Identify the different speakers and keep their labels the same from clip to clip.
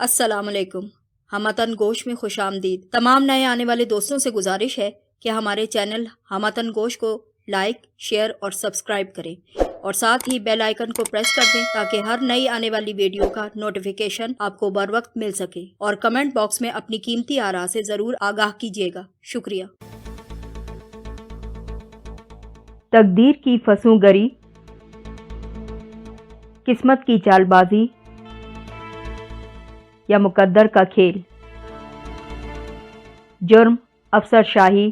Speaker 1: السلام علیکم. ہماتن گوش میں خوش آمدید. تمام نئے آنے والے دوستوں سے گزارش ہے کہ ہمارے چینل ہماتن گوش کو لائک، شیئر اور سبسکرائب کریں اور ساتھ ہی بیل آئیکن کو پریس کر دیں تاکہ ہر نئی آنے والی ویڈیو کا نوٹیفیکیشن آپ کو بر وقت مل سکے، اور کمنٹ باکس میں اپنی قیمتی آراء سے ضرور آگاہ کیجیے گا. شکریہ.
Speaker 2: تقدیر کی فسوں گری، قسمت کی چال بازی یا مقدر کا کھیل. جرم، افسر شاہی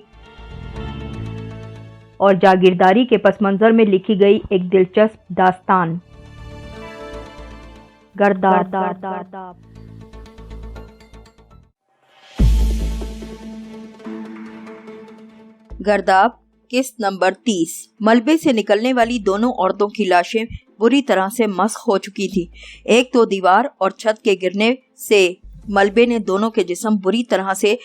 Speaker 2: اور جاگیرداری کے پس منظر میں لکھی گئی ایک دلچسپ داستان. گرداب.
Speaker 1: گرداب قسط نمبر 30. ملبے سے نکلنے والی دونوں عورتوں کی لاشیں بری طرح سے مسخ ہو چکی تھی. ایک تو دیوار اور چھت کے گرنے سے ملبے نے دونوں کے جسم بری طرح سے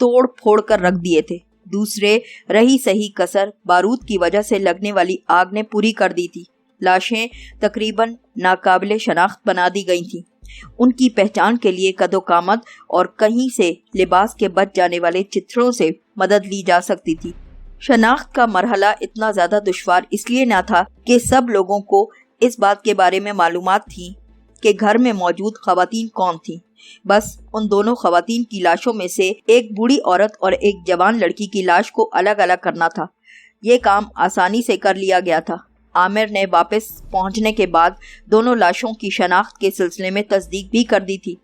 Speaker 1: توڑ پھوڑ کر رکھ دیے تھے. دوسرے رہی سہی کسر بارود کی وجہ سے لگنے والی آگ نے پوری کر دی تھی. لاشیں تقریباً ناقابل شناخت بنا دی گئی تھیں. ان کی پہچان کے لیے قد و قامت اور کہیں سے لباس کے بچ جانے والے چتروں سے مدد لی جا سکتی تھی. شناخت کا مرحلہ اتنا زیادہ دشوار اس لیے نہ تھا کہ سب لوگوں کو اس بات کے بارے میں معلومات تھی کہ گھر میں موجود خواتین کون تھیں. بس ان دونوں خواتین کی لاشوں میں سے ایک بوڑھی عورت اور ایک جوان لڑکی کی لاش کو الگ الگ کرنا تھا. یہ کام آسانی سے کر لیا گیا تھا. عامر نے واپس پہنچنے کے بعد دونوں لاشوں کی شناخت کے سلسلے میں تصدیق بھی کر دی تھی.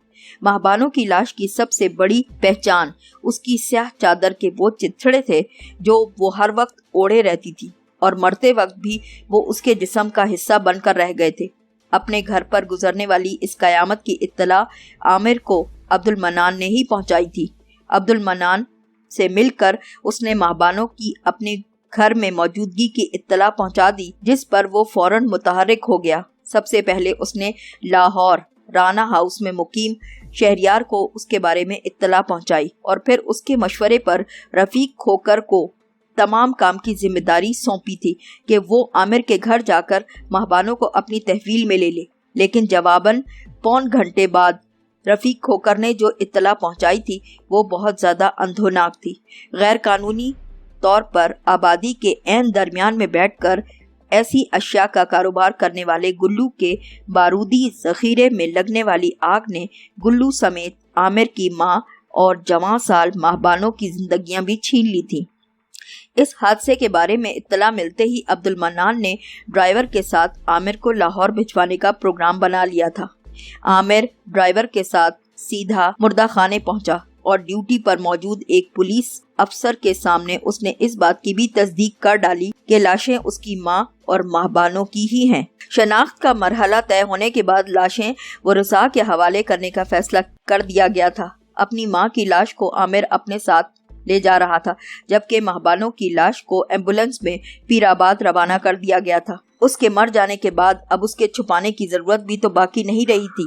Speaker 1: مہبانو کی لاش کی سب سے بڑی پہچان اس کی سیاہ چادر کے وہ چتھڑے تھے جو وہ ہر وقت اوڑھے رہتی تھی، اور مرتے وقت بھی وہ اس کے جسم کا حصہ بن کر رہ گئے تھے. اپنے گھر پر گزرنے والی اس قیامت کی اطلاع عامر کو عبد المنان نے ہی پہنچائی تھی. عبد المنان سے مل کر اس نے مہبانو کی اپنے گھر میں موجودگی کی اطلاع پہنچا دی، جس پر وہ فوراً متحرک ہو گیا. سب سے پہلے اس نے لاہور رانا ہاؤس میں مقیم شہریار کو اس کے بارے میں اطلاع پہنچائی، اور پھر اس کے مشورے پر رفیق کھوکر کو تمام کام کی ذمہ داری سونپی تھی کہ وہ عامر کے گھر جا کر مہبانوں کو اپنی تحویل میں لے لے. لیکن جواباً پون گھنٹے بعد رفیق کھوکر نے جو اطلاع پہنچائی تھی وہ بہت زیادہ اندھوناک تھی. غیر قانونی طور پر آبادی کے عین درمیان میں بیٹھ کر ایسی اشیاء کا کاروبار کرنے والے گلو کے بارودی ذخیرے میں لگنے والی آگ نے گلو سمیت عامر کی ماں اور جوان سال مہبانوں کی زندگیاں بھی چھین لی تھیں. اس حادثے کے بارے میں اطلاع ملتے ہی عبد المنان نے ڈرائیور کے ساتھ عامر کو لاہور بھجوانے کا پروگرام بنا لیا تھا. عامر ڈرائیور کے ساتھ سیدھا مردہ خانے پہنچا اور ڈیوٹی پر موجود ایک پولیس افسر کے سامنے اس نے اس بات کی بھی تصدیق کر ڈالی کہ لاشیں اس کی ماں اور مہبانوں کی ہی ہیں. شناخت کا مرحلہ طے ہونے کے بعد لاشیں ورثاء کے حوالے کرنے کا فیصلہ کر دیا گیا تھا. اپنی ماں کی لاش کو عامر اپنے ساتھ لے جا رہا تھا، جبکہ مہبانوں کی لاش کو ایمبولینس میں پیر آباد روانہ کر دیا گیا تھا. اس کے مر جانے کے بعد اب اس کے چھپانے کی ضرورت بھی تو باقی نہیں رہی تھی.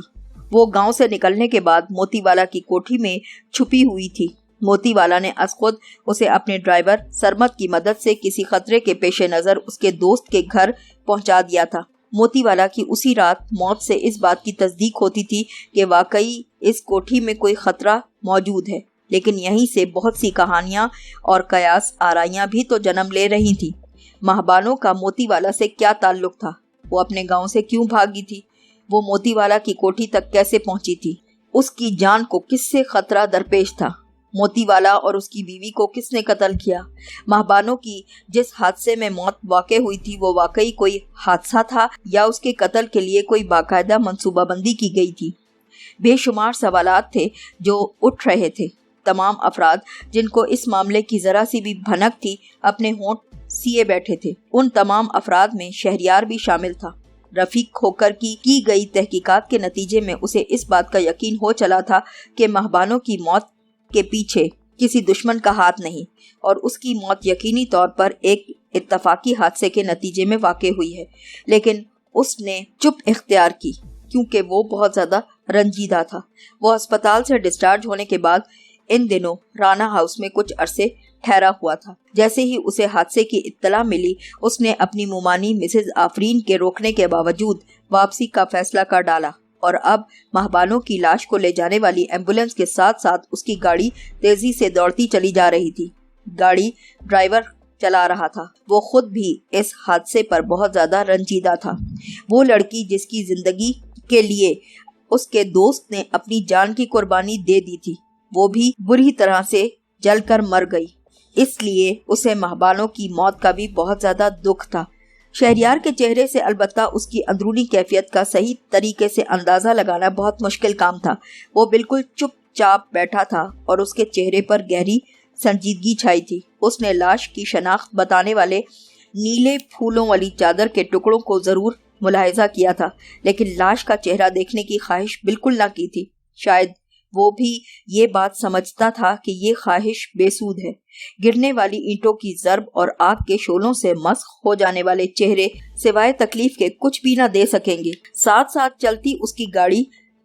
Speaker 1: وہ گاؤں سے نکلنے کے بعد موتی والا کی کوٹھی میں چھپی ہوئی تھی. موتی والا نے از خود اسے اپنے ڈرائیور سرمت کی مدد سے کسی خطرے کے پیش نظر اس کے دوست کے گھر پہنچا دیا تھا. موتی والا کی اسی رات موت سے اس بات کی تصدیق ہوتی تھی کہ واقعی اس کوٹھی میں کوئی خطرہ موجود ہے. لیکن یہیں سے بہت سی کہانیاں اور قیاس آرائیاں بھی تو جنم لے رہی تھیں. مہبانوں کا موتی والا سے کیا تعلق تھا؟ وہ اپنے گاؤں سے کیوں بھاگی تھی؟ وہ موتی والا کی کوٹھی تک کیسے پہنچی تھی؟ اس کی جان کو کس سے خطرہ درپیش تھا؟ موتی والا اور اس کی بیوی کو کس نے قتل کیا؟ مہبانوں کی جس حادثے میں موت واقع ہوئی تھی وہ واقعی کوئی حادثہ تھا یا اس کے قتل کے لیے کوئی باقاعدہ منصوبہ بندی کی گئی تھی؟ بے شمار سوالات تھے جو اٹھ رہے تھے. تمام افراد جن کو اس معاملے کی ذرا سی بھی بھنک تھی اپنے ہونٹ سیے بیٹھے تھے. ان تمام افراد میں شہریار بھی شامل تھا. رفیق کھوکر کی گئی تحقیقات کے نتیجے میں اسے اس بات کا یقین ہو چلا تھا کہ مہبانوں کی موت کے پیچھے کسی دشمن کا ہاتھ نہیں، اور اس کی موت یقینی طور پر ایک اتفاقی حادثے کے نتیجے میں واقع ہوئی ہے. لیکن اس نے چپ اختیار کی کیونکہ وہ بہت زیادہ رنجیدہ تھا. وہ ہسپتال سے ڈسچارج ہونے کے بعد ان دنوں رانا ہاؤس میں کچھ عرصے ٹھہرا ہوا تھا. جیسے ہی اسے حادثے کی اطلاع ملی اس نے اپنی ممانی مسز آفرین کے روکنے کے باوجود واپسی کا فیصلہ کر ڈالا اور اب مہبانوں کی لاش کو لے جانے والی ایمبولینس کے ساتھ ساتھ اس کی گاڑی تیزی سے دوڑتی چلی جا رہی تھی۔ گاڑی ڈرائیور چلا رہا تھا، وہ خود بھی اس حادثے پر بہت زیادہ رنجیدہ تھا۔ وہ لڑکی جس کی زندگی کے لیے اس کے دوست نے اپنی جان کی قربانی دے دی تھی، وہ بھی بری طرح سے جل کر مر گئی، اس لیے اسے مہبانوں کی موت کا بھی بہت زیادہ دکھ تھا۔ شہریار کے چہرے سے البتہ اس کی اندرونی کیفیت کا صحیح طریقے سے اندازہ لگانا بہت مشکل کام تھا۔ وہ بالکل چپ چاپ بیٹھا تھا اور اس کے چہرے پر گہری سنجیدگی چھائی تھی۔ اس نے لاش کی شناخت بتانے والے نیلے پھولوں والی چادر کے ٹکڑوں کو ضرور ملاحظہ کیا تھا، لیکن لاش کا چہرہ دیکھنے کی خواہش بالکل نہ کی تھی۔ شاید وہ بھی یہ بات سمجھتا تھا کہ یہ خواہش بے سود ہے۔ گرنے والی اینٹوں کی ضرب اور آگ کے شعلوں سے مسخ ہو جانے والے چہرے سوائے تکلیف کے کچھ بھی نہ دے سکیں گے۔ ساتھ ساتھ چلتی اس کی گاڑی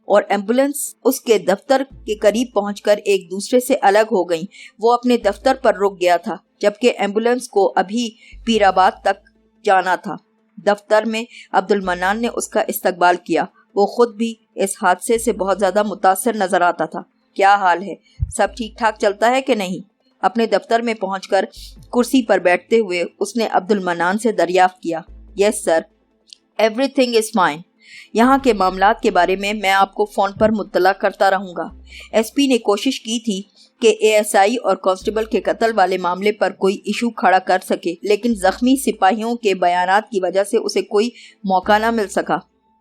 Speaker 1: اور ایمبولینس اس کے دفتر کے قریب پہنچ کر ایک دوسرے سے الگ ہو گئیں۔ وہ اپنے دفتر پر رک گیا تھا، جبکہ ایمبولینس کو ابھی پیر آباد تک جانا تھا۔ دفتر میں عبد المنان نے اس کا استقبال کیا۔ وہ خود بھی اس حادثے سے بہت زیادہ متاثر نظر آتا تھا۔ کیا حال ہے؟ سب ٹھیک ٹھاک چلتا ہے کہ نہیں؟ اپنے دفتر میں پہنچ کر کرسی پر بیٹھتے ہوئے اس نے عبد المنان سے دریافت کیا۔ یس سر، ایوری تھنگ از فائن۔ یہاں کے معاملات کے بارے میں آپ کو فون پر مطلع کرتا رہوں گا۔ ایس پی نے کوشش کی تھی کہ اے ایس آئی اور کانسٹیبل کے قتل والے معاملے پر کوئی ایشو کھڑا کر سکے، لیکن زخمی سپاہیوں کے بیانات کی وجہ سے اسے کوئی موقع نہ مل سکا۔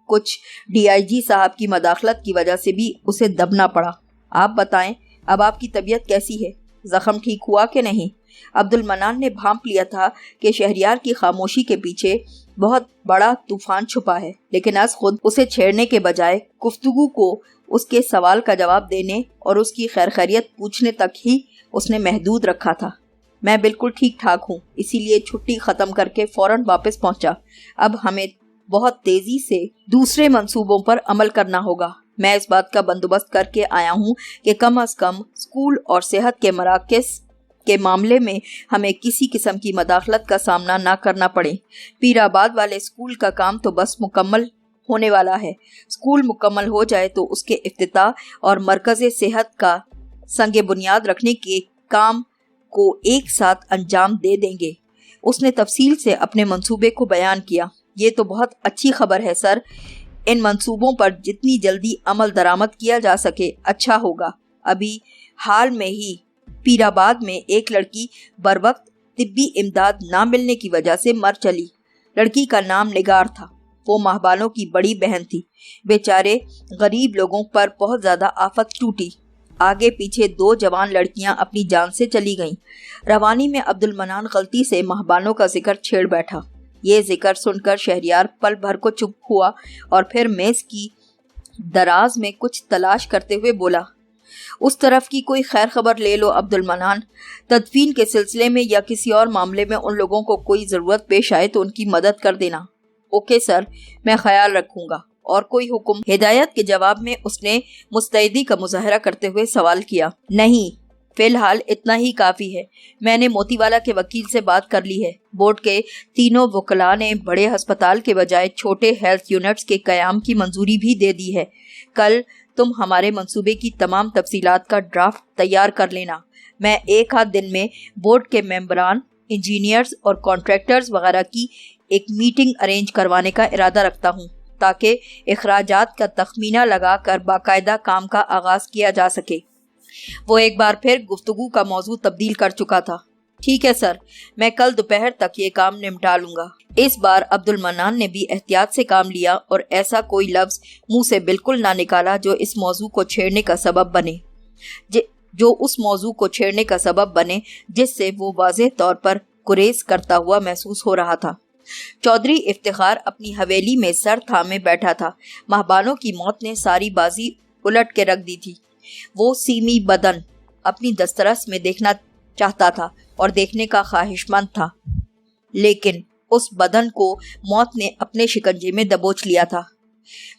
Speaker 1: کچھ ڈی آئی جی صاحب کی مداخلت کی وجہ سے بھی اسے دبنا پڑا۔ آپ بتائیں، اب آپ کی طبیعت کیسی ہے؟ زخم ٹھیک ہوا کہ نہیں؟ عبد المنان نے بھانپ لیا تھا کہ شہریار کی خاموشی کے پیچھے بہت بڑا طوفان چھپا ہے، لیکن از خود اسے چھیڑنے کے بجائے گفتگو کو اس کے سوال کا جواب دینے اور اس کی خیر خیریت پوچھنے تک ہی اس نے محدود رکھا تھا۔ میں بالکل ٹھیک ٹھاک ہوں، اسی لیے چھٹی ختم کر کے فوراً واپس پہنچا۔ اب ہمیں بہت تیزی سے دوسرے منصوبوں پر عمل کرنا ہوگا۔ میں اس بات کا بندوبست کر کے آیا ہوں کہ کم از کم اسکول اور صحت کے مراکز کے معاملے میں ہمیں کسی قسم کی مداخلت کا سامنا نہ کرنا پڑے۔ پیر آباد والے اسکول کا کام تو بس مکمل ہونے والا ہے۔ اسکول مکمل ہو جائے تو اس کے افتتاح اور مرکز صحت کا سنگ بنیاد رکھنے کے کام کو ایک ساتھ انجام دے دیں گے۔ اس نے تفصیل سے اپنے منصوبے کو بیان کیا۔ یہ تو بہت اچھی خبر ہے سر، ان منصوبوں پر جتنی جلدی عمل درآمد کیا جا سکے اچھا ہوگا۔ ابھی حال میں ہی پیر آباد میں ایک لڑکی بروقت طبی امداد نہ ملنے کی وجہ سے مر چلی۔ لڑکی کا نام نگار تھا، وہ مہبانوں کی بڑی بہن تھی۔ بیچارے غریب لوگوں پر بہت زیادہ آفت ٹوٹی۔ آگے پیچھے 2 جوان لڑکیاں اپنی جان سے چلی گئیں۔ روانی میں عبد المنان غلطی سے مہبانوں کا ذکر چھیڑ بیٹھا۔ یہ ذکر سن کر شہریار پل بھر کو چپ ہوا اور پھر میز کی دراز میں کچھ تلاش کرتے ہوئے بولا، اس طرف کی کوئی خیر خبر لے لو عبد المنان۔ تدفین کے سلسلے میں یا کسی اور معاملے میں ان لوگوں کو کوئی ضرورت پیش آئے تو ان کی مدد کر دینا۔ اوکے سر، میں خیال رکھوں گا۔ اور کوئی حکم؟ ہدایت کے جواب میں اس نے مستعدی کا مظاہرہ کرتے ہوئے سوال کیا۔ نہیں، فی الحال اتنا ہی کافی ہے۔ میں نے موتی والا کے وکیل سے بات کر لی ہے۔ بورڈ کے 3 وکلاء نے بڑے ہسپتال کے بجائے چھوٹے ہیلتھ یونٹس کے قیام کی منظوری بھی دے دی ہے۔ کل تم ہمارے منصوبے کی تمام تفصیلات کا ڈرافٹ تیار کر لینا۔ میں 1 آدھ دن میں بورڈ کے ممبران، انجینئرز اور کانٹریکٹرز وغیرہ کی ایک میٹنگ ارینج کروانے کا ارادہ رکھتا ہوں تاکہ اخراجات کا تخمینہ لگا کر باقاعدہ کام کا آغاز کیا جا سکے۔ وہ ایک بار پھر گفتگو کا موضوع تبدیل کر چکا تھا۔ ٹھیک ہے سر، میں کل دوپہر تک یہ کام نمٹا لوں گا۔ اس بار عبد المنان نے بھی احتیاط سے کام لیا اور ایسا کوئی لفظ منہ سے بالکل نہ نکالا جو اس موضوع کو چھیڑنے کا سبب بنے، جس سے وہ واضح طور پر گریز کرتا ہوا محسوس ہو رہا تھا۔ چودھری افتخار اپنی حویلی میں سر تھامے بیٹھا تھا۔ مہبانوں کی موت نے ساری بازی الٹ کے رکھ دی تھی۔ وہ سیمی بدن اپنی دسترس میں دیکھنا چاہتا تھا اور دیکھنے کا خواہش مند تھا، لیکن اس بدن کو موت نے اپنے شکنجے میں دبوچ لیا تھا۔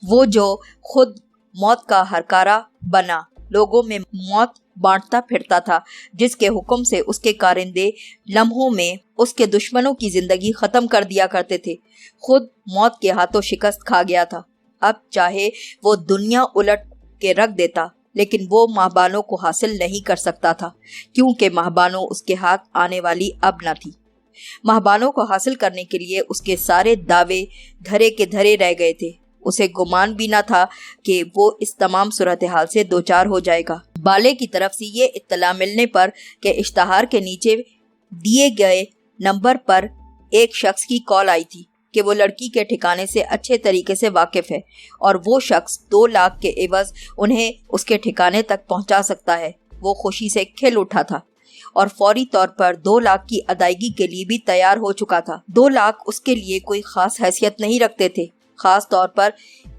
Speaker 1: وہ جو خود موت کا ہرکارہ بنا، لوگوں میں موت بانٹتا پھرتا تھا، جس کے حکم سے اس کے کارندے لمحوں میں اس کے دشمنوں کی زندگی ختم کر دیا کرتے تھے، خود موت کے ہاتھوں شکست کھا گیا تھا۔ اب چاہے وہ دنیا الٹ کے رکھ دیتا لیکن وہ ماہبانو کو حاصل نہیں کر سکتا تھا، کیونکہ ماہبانو اس کے ہاتھ آنے والی اب نہ تھی۔ ماہبانو کو حاصل کرنے کے لیے اس کے سارے دعوے دھرے کے دھرے رہ گئے تھے۔ اسے گمان بھی نہ تھا کہ وہ اس تمام صورتحال سے دوچار ہو جائے گا۔ بالے کی طرف سے یہ اطلاع ملنے پر کہ اشتہار کے نیچے دیے گئے نمبر پر ایک شخص کی کال آئی تھی کہ وہ لڑکی کے ٹھکانے سے اچھے طریقے سے واقف ہے اور وہ شخص 2 لاکھ کے عوض انہیں اس کے ٹھکانے تک پہنچا سکتا ہے، وہ خوشی سے کھل اٹھا تھا اور فوری طور پر 2 لاکھ کی ادائیگی کے لیے بھی تیار ہو چکا تھا۔ 2 لاکھ اس کے لیے کوئی خاص حیثیت نہیں رکھتے تھے، خاص طور پر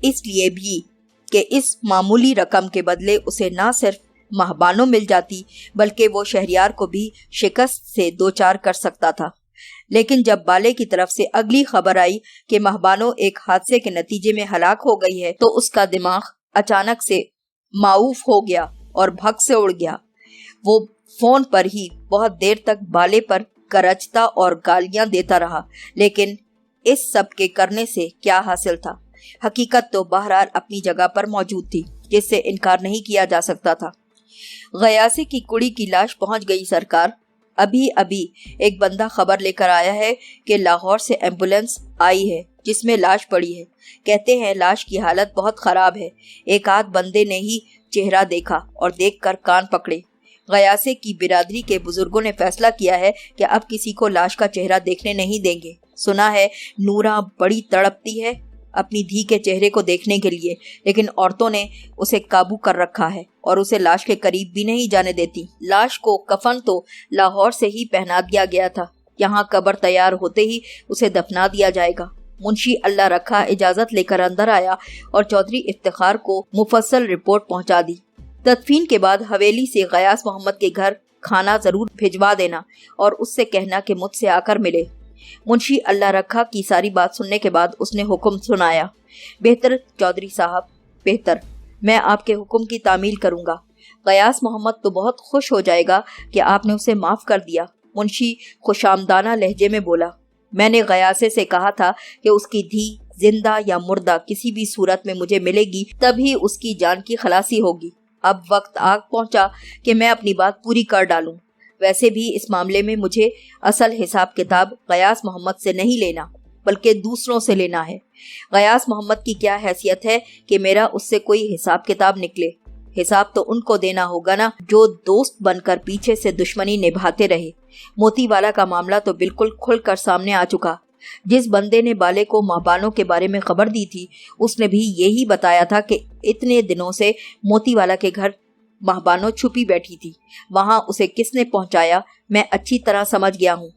Speaker 1: اس لیے بھی کہ اس معمولی رقم کے بدلے اسے نہ صرف ماہبانو مل جاتی بلکہ وہ شہریار کو بھی شکست سے دوچار کر سکتا تھا۔ لیکن جب بالے کی طرف سے اگلی خبر آئی کہ ماہبانو ایک حادثے کے نتیجے میں ہلاک ہو گئی ہے تو اس کا دماغ اچانک سے معوف ہو گیا اور بھگ سے اڑ گیا۔ وہ فون پر ہی بہت دیر تک بالے پر گرجتا اور گالیاں دیتا رہا، لیکن اس سب کے کرنے سے کیا حاصل تھا؟ حقیقت تو بہرحال اپنی جگہ پر موجود تھی، جس سے انکار نہیں کیا جا سکتا تھا۔ غیاثی کی کڑی کی لاش پہنچ گئی سرکار۔ ابھی ایک بندہ خبر لے کر آیا ہے کہ لاہور سے ایمبولینس آئی ہے جس میں لاش پڑی ہے۔ کہتے ہیں لاش کی حالت بہت خراب ہے۔ ایک آدھ بندے نے ہی چہرہ دیکھا اور دیکھ کر کان پکڑے۔ غیاثی کی برادری کے بزرگوں نے فیصلہ کیا ہے کہ اب کسی کو لاش کا چہرہ دیکھنے نہیں دیں گے۔ سنا ہے نورا بڑی تڑپتی ہے اپنی دھی کے چہرے کو دیکھنے کے لیے، لیکن عورتوں نے اسے قابو کر رکھا ہے اور اسے لاش کے قریب بھی نہیں جانے دیتی۔ لاش کو کفن تو لاہور سے ہی پہنا دیا گیا تھا، یہاں قبر تیار ہوتے ہی اسے دفنا دیا جائے گا۔ منشی اللہ رکھا اجازت لے کر اندر آیا اور چودھری افتخار کو مفصل رپورٹ پہنچا دی۔ تدفین کے بعد حویلی سے غیاث محمد کے گھر کھانا ضرور بھجوا دینا اور اس سے کہنا کہ مجھ سے آ کر ملے۔ منشی اللہ رکھا کی ساری بات سننے کے بعد اس نے حکم سنایا، بہتر چودھری صاحب، بہتر، میں آپ کے حکم کی تعمیل کروں گا۔ غیاث محمد تو بہت خوش ہو جائے گا کہ آپ نے اسے معاف کر دیا۔ منشی خوشامدانہ لہجے میں بولا، میں نے غیاثے سے کہا تھا کہ اس کی دھی زندہ یا مردہ کسی بھی صورت میں مجھے ملے گی تبھی اس کی جان کی خلاصی ہوگی۔ اب وقت آ پہنچا کہ میں اپنی بات پوری کر ڈالوں۔ ویسے بھی اس معاملے میں مجھے اصل حساب کتاب غیاث محمد سے نہیں لینا بلکہ دوسروں سے لینا ہے۔ غیاث محمد کی کیا حیثیت ہے کہ میرا اس سے کوئی حساب کتاب نکلے؟ حساب تو ان کو دینا ہوگا نا جو دوست بن کر پیچھے سے دشمنی نبھاتے رہے۔ موتی والا کا معاملہ تو بالکل کھل کر سامنے آ چکا۔ جس بندے نے بالے کو ماہبانو کے بارے میں خبر دی تھی اس نے بھی یہی بتایا تھا کہ اتنے دنوں سے موتی والا کے گھر ماہبانو چھپی بیٹھی تھی۔ وہاں اسے کس نے پہنچایا میں اچھی طرح سمجھ گیا ہوں۔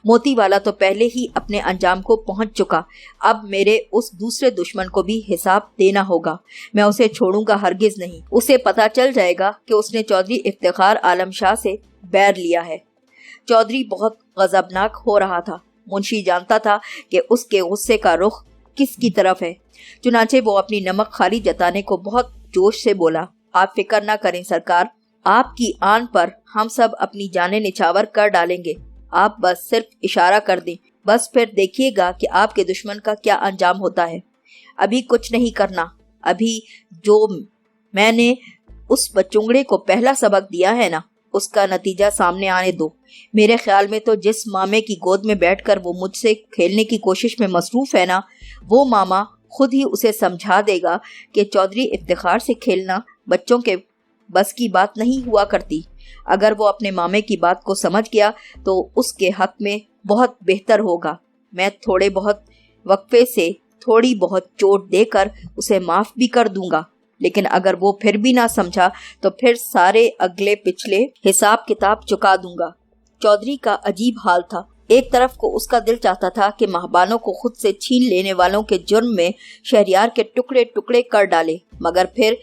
Speaker 1: موتی والا تو پہلے ہی اپنے انجام کو پہنچ چکا، اب میرے اس دوسرے دشمن کو بھی حساب دینا ہوگا۔ میں اسے چھوڑوں گا ہرگز نہیں۔ اسے پتا چل جائے گا کہ اس نے چودھری افتخار عالم شاہ سے بیر لیا ہے۔ چودھری بہت غضبناک ہو رہا تھا۔ منشی جانتا تھا کہ اس کے غصے کا رخ کس کی طرف ہے، چنانچہ وہ اپنی نمک خالی جتانے کو بہت جوش سے بولا، آپ فکر نہ کریں سرکار، آپ کی آن پر ہم سب اپنی جانیں نچھاور کر ڈالیں گے۔ آپ بس صرف اشارہ کر دیں، بس پھر دیکھیے گا کہ آپ کے دشمن کا کیا انجام ہوتا ہے۔ ابھی کچھ نہیں کرنا، ابھی جو میں نے اس بچونگڑے کو پہلا سبق دیا ہے نا اس کا نتیجہ سامنے آنے دو۔ میرے خیال میں تو جس مامے کی گود میں بیٹھ کر وہ مجھ سے کھیلنے کی کوشش میں مصروف ہے نا، وہ ماما خود ہی اسے سمجھا دے گا کہ چودھری افتخار سے کھیلنا بچوں کے بس کی بات نہیں ہوا کرتی۔ اگر وہ اپنے مامے کی بات کو سمجھ گیا تو اس کے حق میں بہت بہتر ہوگا۔ میں تھوڑے بہت وقفے سے تھوڑی بہت چوٹ دے کر اسے معاف بھی کر دوں گا، لیکن اگر وہ پھر بھی نہ سمجھا تو پھر سارے اگلے پچھلے حساب کتاب چکا دوں گا۔ چودھری کا عجیب حال تھا۔ ایک طرف کو اس کا دل چاہتا تھا کہ ماہبانو کو خود سے چھین لینے والوں کے جرم میں شہریار کے ٹکڑے ٹکڑے کر ڈالے، مگر پھر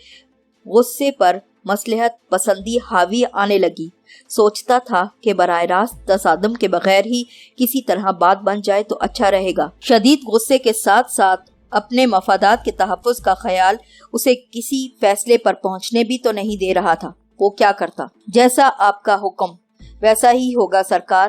Speaker 1: غصے پر مصلحت پسندی حاوی آنے لگی۔ سوچتا تھا کہ براہ راست تصادم کے بغیر ہی کسی طرح بات بن جائے تو اچھا رہے گا۔ شدید غصے کے ساتھ ساتھ اپنے مفادات کے تحفظ کا خیال اسے کسی فیصلے پر پہنچنے بھی تو نہیں دے رہا تھا۔ وہ کیا کرتا؟ جیسا آپ کا حکم ویسا ہی ہوگا سرکار،